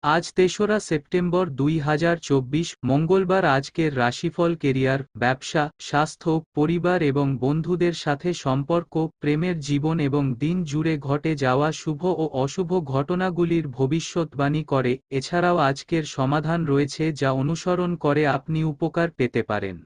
আজ ৩রা সেপ্টেম্বর ২০২৪ মঙ্গলবার। আজকের রাশিফল কেরিয়ার, ব্যবসা, স্বাস্থ্য, পরিবার এবং বন্ধুদের সাথে সম্পর্ক, প্রেমের জীবন এবং দিন জুড়ে ঘটে যাওয়া শুভ ও অশুভ ঘটনাগুলির ভবিষ্যদ্বাণী করে। এছাড়াও আজকের সমাধান রয়েছে যা অনুসরণ করে আপনি উপকার পেতে পারেন।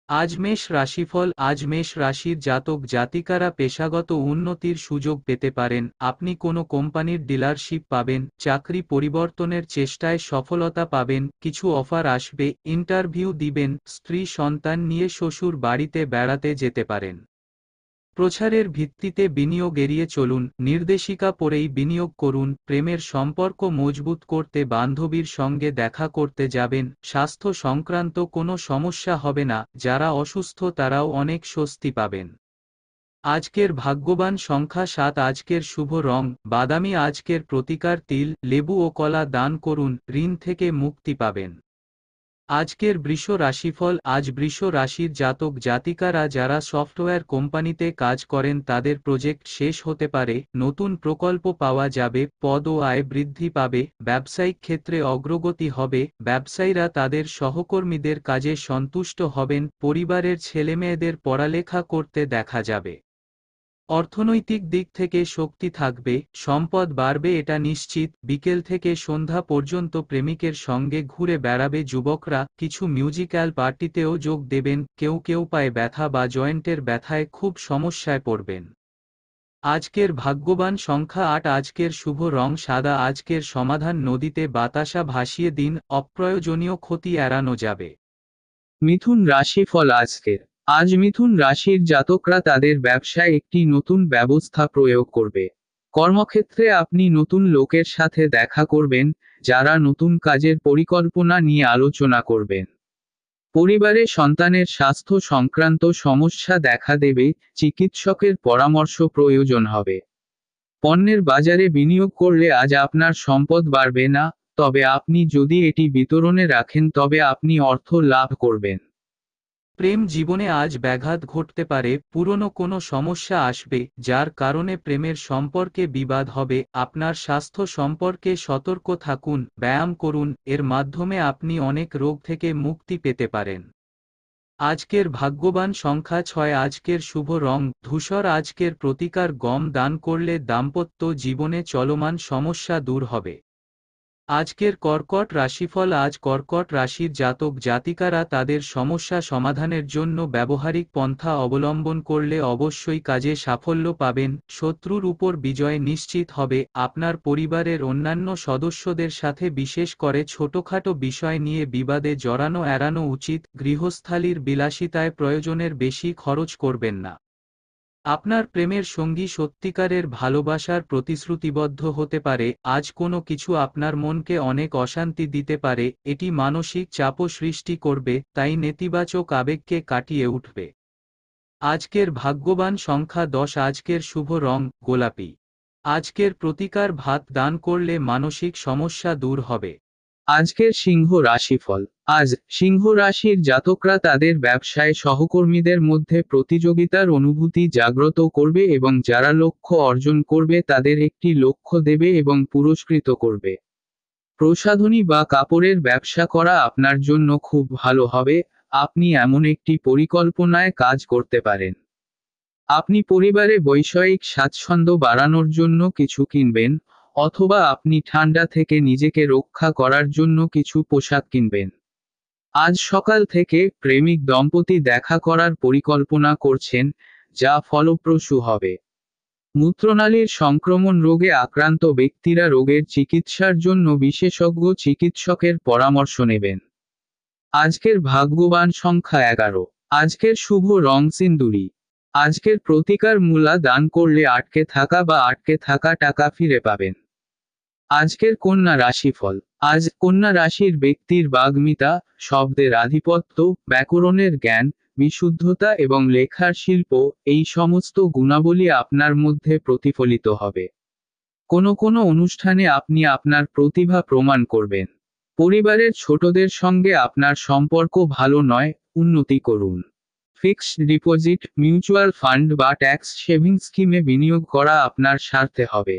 আজ মেষ রাশিফল। আজ মেষ রাশির জাতক জাতিকারা পেশাগত উন্নতির সুযোগ পেতে পারেন। আপনি কোনো কোম্পানির ডিলারশিপ পাবেন, চাকরি পরিবর্তনের চেষ্টায় সফলতা পাবেন, কিছু অফার আসবে, ইন্টারভিউ দিবেন, স্ত্রী সন্তান নিয়ে শ্বশুর বাড়িতে বেড়াতে যেতে পারেন। প্রচারের ভিত্তিতে বিনিয়োগ এড়িয়ে চলুন, নির্দেশিকা পড়েই বিনিয়োগ করুন। প্রেমের সম্পর্ক মজবুত করতে বান্ধবীর সঙ্গে দেখা করতে যাবেন। স্বাস্থ্য সংক্রান্ত কোনো সমস্যা হবে না, যারা অসুস্থ তারাও অনেক স্বস্তি পাবেন। আজকের ভাগ্যবান সংখ্যা ৭। আজকের শুভ রং বাদামি। আজকের প্রতিকার তিল, লেবু ও কলা দান করুন, ঋণ থেকে মুক্তি পাবেন। আজকের বৃষ রাশিফল। আজ বৃষ রাশির জাতক জাতিকারা যারা সফটওয়্যার কোম্পানিতে কাজ করেন তাদের প্রজেক্ট শেষ হতে পারে, নতুন প্রকল্প পাওয়া যাবে, পদ ও আয় বৃদ্ধি পাবে, ব্যবসায়িক ক্ষেত্রে অগ্রগতি হবে, ব্যবসায়ীরা তাদের সহকর্মীদের কাজে সন্তুষ্ট হবেন, পরিবারের ছেলেমেয়েদের পড়ালেখা করতে দেখা যাবে। অর্থনৈতিক দিক থেকে শক্তি থাকবে, সম্পদ বাড়বে এটা নিশ্চিত। বিকেল থেকে সন্ধ্যা পর্যন্ত প্রেমিকের সঙ্গে ঘুরে বেড়াবে যুবকরা, কিছু মিউজিক্যাল পার্টিতেও যোগ দেবেন। কেউ কেউ পায়ে ব্যথা বা জয়েন্টের ব্যথায় খুব সমস্যায় পড়বেন। আজকের ভাগ্যবান সংখ্যা ৮। আজকের শুভ রং সাদা। আজকের সমাধান নদীতে বাতাসা ভাসিয়ে দিন, অপ্রয়োজনীয় ক্ষতি এড়ানো যাবে। মিথুন রাশিফল আজকের। আজ মিথুন রাশির জাতকরা তাদের ব্যবসায় একটি নতুন ব্যবস্থা প্রয়োগ করবে। কর্মক্ষেত্রে আপনি নতুন লোকের সাথে দেখা করবেন, যারা নতুন কাজের পরিকল্পনা নিয়ে আলোচনা করবেন। পরিবারে সন্তানের স্বাস্থ্য সংক্রান্ত সমস্যা দেখা দেবে, চিকিৎসকের পরামর্শ প্রয়োজন হবে। পণ্যের বাজারে বিনিয়োগ করলে আজ আপনার সম্পদ বাড়বে না, তবে আপনি যদি এটি বিতরণে রাখেন তবে আপনি অর্থ লাভ করবেন। প্রেম জীবনে আজ ব্যাঘাত ঘটতে পারে, পুরনো কোনো সমস্যা আসবে, যার কারণে প্রেমের সম্পর্কে বিবাদ হবে। আপনার স্বাস্থ্য সম্পর্কে সতর্ক থাকুন, ব্যায়াম করুন, এর মাধ্যমে আপনি অনেক রোগ থেকে মুক্তি পেতে পারেন। আজকের ভাগ্যবান সংখ্যা ৬। আজকের শুভ রং ধূসর। আজকের প্রতিকার গম দান করলে দাম্পত্য জীবনে চলমান সমস্যা দূর হবে। আজকের কর্কট রাশিফল। আজ কর্কট রাশির জাতক জাতিকারা তাদের সমস্যা সমাধানের জন্য ব্যবহারিক পন্থা অবলম্বন করলে অবশ্যই কাজে সাফল্য পাবেন, শত্রুর উপর বিজয় নিশ্চিত হবে। আপনার পরিবারের অন্যান্য সদস্যদের সাথে বিশেষ করে ছোটখাটো বিষয় নিয়ে বিবাদে জড়ানো এড়ানো উচিত। গৃহস্থালির বিলাসিতায় প্রয়োজনের বেশি খরচ করবেন না। আপনার প্রেমের সঙ্গী সত্যিকারের ভালোবাসার প্রতিশ্রুতিবদ্ধ হতে পারে। আজ কোনো কিছু আপনার মনকে অনেক অশান্তি দিতে পারে, এটি মানসিক চাপও সৃষ্টি করবে, তাই নেতিবাচক আবেগকে কাটিয়ে উঠবে। আজকের ভাগ্যবান সংখ্যা ১০। আজকের শুভ রং গোলাপি। আজকের প্রতিকার ভাত দান করলে মানসিক সমস্যা দূর হবে। আজকের সিংহ রাশিফল। আজ সিংহ রাশির জাতকরা তাদের ব্যবসায় সহকর্মীদের মধ্যে প্রতিযোগিতার অনুভূতি জাগ্রত করবে এবং যারা লক্ষ্য অর্জন করবে তাদের একটি লক্ষ্য দেবে এবং পুরস্কৃত করবে। প্রসাধনী বা কাপড়ের ব্যবসা করা আপনার জন্য খুব ভালো হবে। আপনি এমন একটি পরিকল্পনায় কাজ করতে পারেন। আপনি পরিবারে বৈষয়িক স্বাচ্ছন্দ্য বাড়ানোর জন্য কিছু কিনবেন, অথবা আপনি ঠান্ডা থেকে নিজেকে রক্ষা করার জন্য কিছু পোশাক কিনবেন। আজ সকাল থেকে প্রেমিক দম্পতি দেখা করার পরিকল্পনা করছেন, যা ফলপ্রসূ হবে। মূত্রনালীর সংক্রমণ রোগে আক্রান্ত ব্যক্তিরা রোগের চিকিৎসার জন্য বিশেষজ্ঞ চিকিৎসকের পরামর্শ নেবেন। আজকের ভাগ্যবান সংখ্যা ১১। আজকের শুভ রং সিন্দুরি। আজকের প্রতিকার মূলা দান করলে আটকে থাকা টাকা ফিরে পাবেন। আজকের কন্যা রাশিফল। আজ কন্যা রাশির ব্যক্তির বাগ্মিতা, শব্দের আধিপত্য, ব্যাকরণের জ্ঞান, বিশুদ্ধতা এবং লেখার শিল্প, এই সমস্ত গুণাবলী আপনার মধ্যে প্রতিফলিত হবে। কোনো কোনো অনুষ্ঠানে আপনি আপনার প্রতিভা প্রমাণ করবেন। পরিবারের ছোটদের সঙ্গে আপনার সম্পর্ক ভালো নয়, উন্নতি করুন। ফিক্সড ডিপোজিট, মিউচুয়াল ফান্ড বা ট্যাক্স সেভিংস স্কিমে বিনিয়োগ করা আপনার স্বার্থে হবে।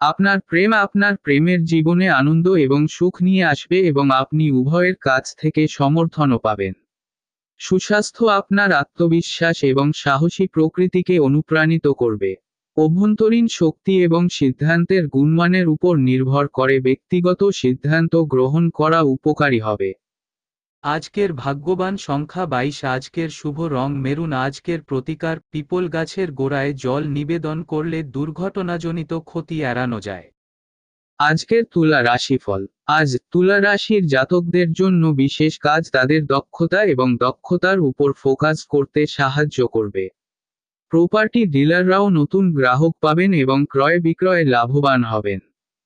আপনার প্রেমের জীবনে আনন্দ এবং সুখ নিয়ে আসবে এবং আপনি উভয়ের কাছ থেকে সমর্থনও পাবেন। সুস্বাস্থ্য আপনার আত্মবিশ্বাস এবং সাহসী প্রকৃতিকে অনুপ্রাণিত করবে। অভ্যন্তরীণ শক্তি এবং সিদ্ধান্তের গুণমানের উপর নির্ভর করে ব্যক্তিগত সিদ্ধান্ত গ্রহণ করা উপকারী হবে। আজকের ভাগ্যবান সংখ্যা 22। আজকের শুভ রং মেরুন। আজকের প্রতিকার পিপল গাছের গোড়ায় জল নিবেদন করলে দুর্ঘটনাজনিত ক্ষতি এড়ানো যায়। আজকের তুলা রাশিফল। আজ তুলা রাশির জাতকদের জন্য বিশেষ কাজ তাদের দক্ষতা এবং দক্ষতার উপর ফোকাস করতে সাহায্য করবে। প্রপার্টি ডিলাররাও নতুন গ্রাহক পাবেন এবং ক্রয় বিক্রয়ে লাভবান হবেন।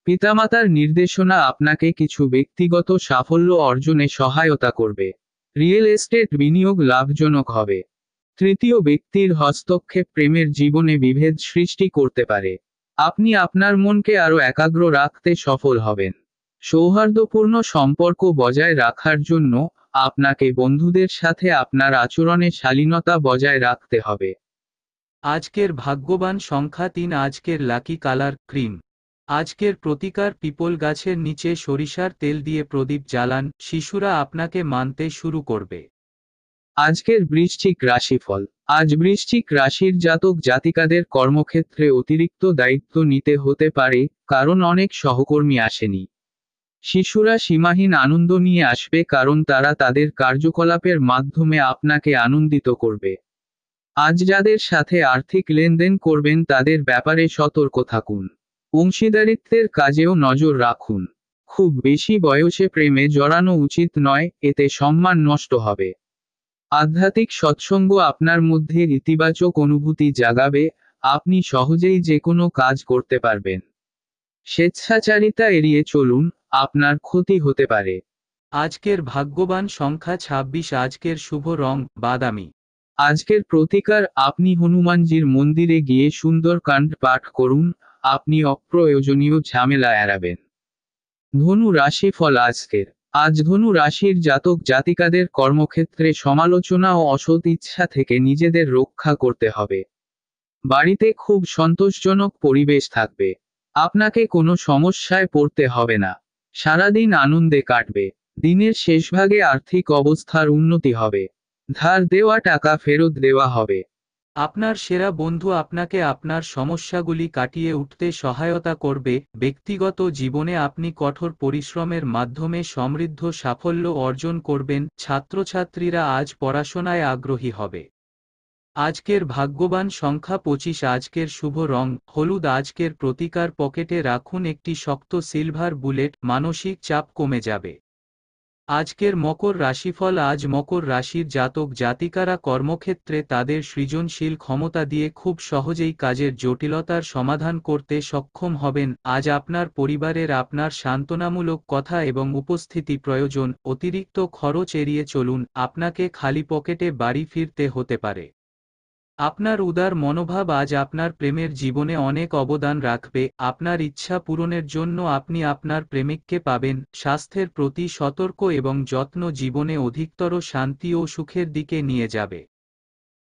পিতামাতার নির্দেশনা আপনাকে কিছু ব্যক্তিগত সাফল্য অর্জনে সহায়তা করবে। রিয়েল এস্টেট বিনিয়োগ লাভজনক হবে। তৃতীয় ব্যক্তির হস্তক্ষেপ প্রেমের জীবনে বিভেদ সৃষ্টি করতে পারে। আপনি আপনার মনকে আরও একাগ্র রাখতে সফল হবেন। সৌহার্দ্যপূর্ণ সম্পর্ক বজায় রাখার জন্য আপনাকে বন্ধুদের সাথে আপনার আচরণে শালীনতা বজায় রাখতে হবে। আজকের ভাগ্যবান সংখ্যা 3। আজকের লাকি কালার ক্রিম। আজকের প্রতিকার পিপল গাছের নিচে সরিষার তেল দিয়ে প্রদীপ জ্বালান, শিশুরা আপনাকে মানতে শুরু করবে। আজকের বৃশ্চিক রাশিফল। আজ বৃশ্চিক রাশির জাতক জাতিকাদের কর্মক্ষেত্রে অতিরিক্ত দায়িত্ব নিতে হতে পারে, কারণ অনেক সহকর্মী আসেনি। শিশুরা সীমাহীন আনন্দ নিয়ে আসবে কারণ তারা তাদের কার্যকলাপের মাধ্যমে আপনাকে আনন্দিত করবে। আজ যাদের সাথে আর্থিক লেনদেন করবেন তাদের ব্যাপারে সতর্ক থাকুন। অংশীদারিত্বের কাজেও নজর রাখুন। খুব বেশি বয়সে প্রেমে জড়ানো উচিত নয়, এতে সম্মান নষ্ট হবে। আধ্যাত্মিক সৎসঙ্গ আপনার মধ্যে ইতিবাচক অনুভূতি জাগাবে, আপনি সহজেই যে কোনো কাজ করতে পারবেন। স্বেচ্ছাচারিতা এড়িয়ে চলুন, আপনার ক্ষতি হতে পারে। আজকের ভাগ্যবান সংখ্যা 26। আজকের শুভ রং বাদামি। আজকের প্রতিকার আপনি হনুমানজির মন্দিরে গিয়ে সুন্দরকাণ্ড পাঠ করুন, আপনি অপ্রয়োজনীয় ঝামেলা এড়াবেন। ধনু রাশিফল আজকের। আজ ধনু রাশির জাতক জাতিকাদের কর্মক্ষেত্রে সমালোচনা ও অসৎ ইচ্ছা থেকে নিজেদের রক্ষা করতে হবে। বাড়িতে খুব সন্তোষজনক পরিবেশ থাকবে। আপনাকে কোনো সমস্যায় পড়তে হবে না। সারাদিন আনন্দে কাটবে। দিনের শেষভাগে আর্থিক অবস্থার উন্নতি হবে। ধার দেওয়া টাকা ফেরত দেওয়া হবে। আপনার সেরা বন্ধু আপনাকে আপনার সমস্যাগুলি কাটিয়ে উঠতে সহায়তা করবে। ব্যক্তিগত জীবনে আপনি কঠোর পরিশ্রমের মাধ্যমে সমৃদ্ধ সাফল্য অর্জন করবেন। ছাত্রছাত্রীরা আজ পড়াশোনায় আগ্রহী হবে। আজকের ভাগ্যবান সংখ্যা 25। আজকের শুভ রং হলুদ। আজকের প্রতিকার পকেটে রাখুন একটি শক্ত সিলভার বুলেট, মানসিক চাপ কমে যাবে। আজকের মকর রাশিফল। আজ মকর রাশির জাতক জাতিকারা কর্মক্ষেত্রে তাদের সৃজনশীল ক্ষমতা দিয়ে খুব সহজেই কাজের জটিলতার সমাধান করতে সক্ষম হবেন। আজ আপনার পরিবারের আপনার সান্ত্বনামূলক কথা এবং উপস্থিতি প্রয়োজন। অতিরিক্ত খরচ এড়িয়ে চলুন, আপনাকে খালি পকেটে বাড়ি ফিরতে হতে পারে। আপনার উদার মনোভাব আজ আপনার প্রেমের জীবনে অনেক অবদান রাখবে। আপনার ইচ্ছা পূরণের জন্য আপনি আপনার প্রেমিককে পাবেন। স্বাস্থ্যের প্রতি সতর্ক এবং যত্ন জীবনে অধিকতর শান্তি ও সুখের দিকে নিয়ে যাবে।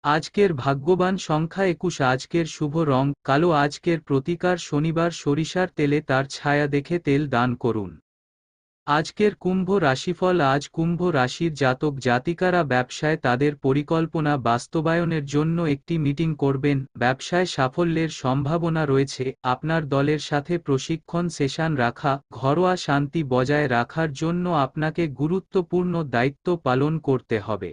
আজকের ভাগ্যবান সংখ্যা 21। আজকের শুভ রং কালো। আজকের প্রতিকার শনিবার সরিষার তেলে তার ছায়া দেখে তেল দান করুন। আজকের কুম্ভ রাশিফল। আজ কুম্ভ রাশির জাতক জাতিকারা ব্যবসায় তাদের পরিকল্পনা বাস্তবায়নের জন্য একটি মিটিং করবেন। ব্যবসায় সাফল্যের সম্ভাবনা রয়েছে। আপনার দলের সাথে প্রশিক্ষণ সেশন রাখা, ঘরোয়া শান্তি বজায় রাখার জন্য আপনাকে গুরুত্বপূর্ণ দায়িত্ব পালন করতে হবে।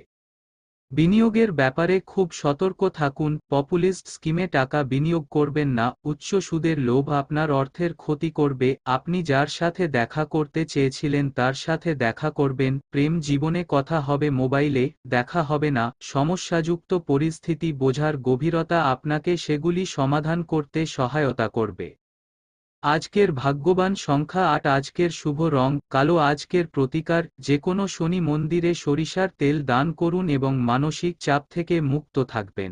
বিনিয়োগের ব্যাপারে খুব সতর্ক থাকুন। পপুলিস্ট স্কিমে টাকা বিনিয়োগ করবেন না। উচ্চ সুদের লোভ আপনার অর্থের ক্ষতি করবে। আপনি যার সাথে দেখা করতে চেয়েছিলেন তার সাথে দেখা করবেন। প্রেম জীবনে কথা হবে, মোবাইলে দেখা হবে না। সমস্যাযুক্ত পরিস্থিতি বোঝার গভীরতা আপনাকে সেগুলি সমাধান করতে সহায়তা করবে। আজকের ভাগ্যবান সংখ্যা 8। আজকের শুভ রং কালো। আজকের প্রতিকার যেকোনো শনি মন্দিরে সরিষার তেল দান করুন এবং মানসিক চাপ থেকে মুক্ত থাকবেন।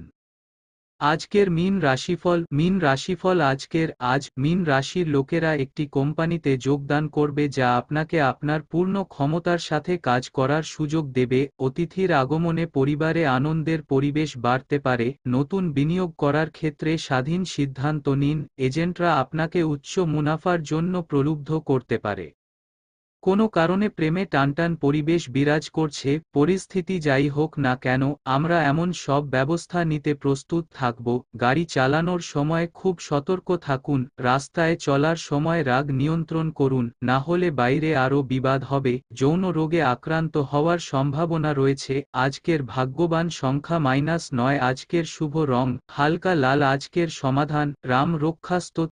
আজকের মীন রাশিফল আজ মীন রাশির লোকেরা একটি কোম্পানিতে যোগদান করবে যা আপনাকে আপনার পূর্ণ ক্ষমতার সাথে কাজ করার সুযোগ দেবে। অতিথির আগমনে পরিবারে আনন্দের পরিবেশ বাড়তে পারে। নতুন বিনিয়োগ করার ক্ষেত্রে স্বাধীন সিদ্ধান্ত নিন। এজেন্টরা আপনাকে উচ্চ মুনাফার জন্য প্রলুব্ধ করতে পারে। কোনো কারণে প্রেমে টানটান পরিবেশ বিরাজ করছে। পরিস্থিতি যাই হোক না কেন, আমরা এমন সব ব্যবস্থা নিতে প্রস্তুত থাকব। গাড়ি চালানোর সময় খুব সতর্ক থাকুন। রাস্তায় চলার সময় রাগ নিয়ন্ত্রণ করুন, না হলে বাইরে আরও বিবাদ হবে। যৌন রোগে আক্রান্ত হওয়ার সম্ভাবনা রয়েছে। আজকের ভাগ্যবান সংখ্যা -9। আজকের শুভ রং হালকা লাল। আজকের সমাধান রাম রক্ষাস্তোত্র।